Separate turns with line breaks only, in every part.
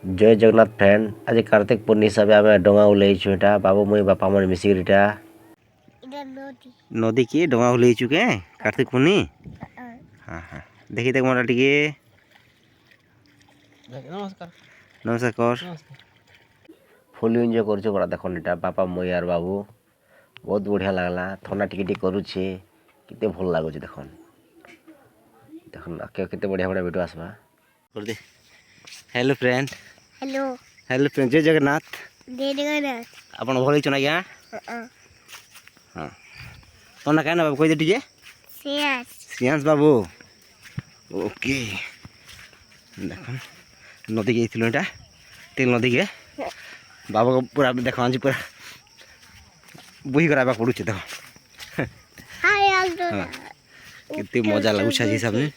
जय जगन्नाथ फ्रेंड आज कार्तिक पूर्णिमा हिसाब से डोंगा ओल्लैछु एटा बाबू मुई बापा मन मिसिक एटा नदी की डोंगा ओल्लैछु के कार्तिक पूर्णि हां हां देखि देख मोरा टिके नमस्कार नमस्कार कर फुल एंजॉय करछु बड़ा देखन एटा बापा मुई यार बाबू बहुत बढ़िया लागला थोना टिके टिके करूछे किते भल लागुछ देखन देखन केते बढ़िया बढ़िया वीडियो आसबा कर दे hello friend
hello
hello friend जय जगन्नाथ
आपण
भल छन आज्ञा हां तोना कहना बाबू कहि दे टिके श्रेयांश बाबू ओके देखन नदी गई एटा तेल नदी के बाबा को पूरा देखा पूरा बुही कराबा पड़ू देख कितनी मजा लगुच आज हिसाब ने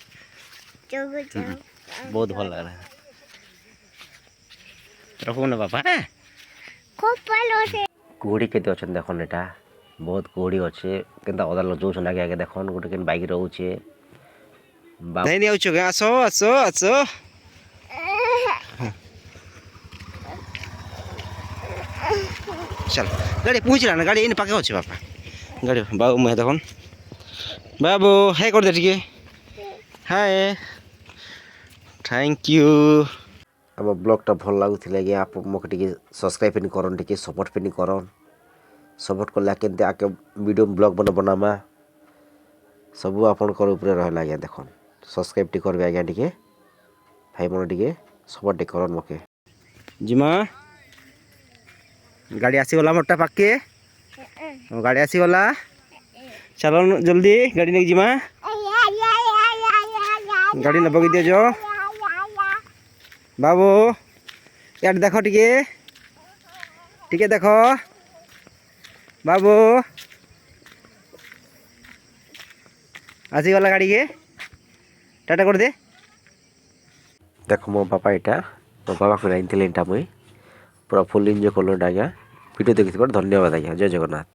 बहुत भल लग रहा है रखो ना बापा कुहड़ी केते अच्छे देखन एटा बहुत कुहड़ी अच्छे केनता अदा लजौछन आगे आगे देखन गोटे केन बाइक रहउछे नहीं नहीं आउछो के आसो आसो आसो चल गाड़ी पहुँचला ना गाड़ी इन पाके अच्छे बापा गाड़ी बाबू मुहे देखन बाबू हाय कर दे टिके हाय थैंक यू अब ब्लॉगटा भल लगुला कि आप मोके टिके सब्सक्राइब पनि करन टिके सपोर्ट पनि करन सपोर्ट करला केनते आके वीडियो ब्लॉग बनामा सब आपनकर ऊपर रहला आज्ञा देखन सब्सक्राइब टी करबे आज्ञा टिके भाई मन टिके सपोर्ट टी करन मोके जिमा गाड़ी आसीगला मोटा पाके गाड़ी आसीगला चलो जल्दी गाड़ी नहीं जिमा गाड़ी न बगी दे जो बाबू यार देखो टिके टिके देखो बाबू आसीगला गाड़ी के टाटा कर दे देखो मो पापा एटा मो पापा को आइनथिले एटा मुई पूरा फुल एंजॉय करलो आज्ञा वीडियो देखि धन्यवाद आज्ञा जय जगन्नाथ।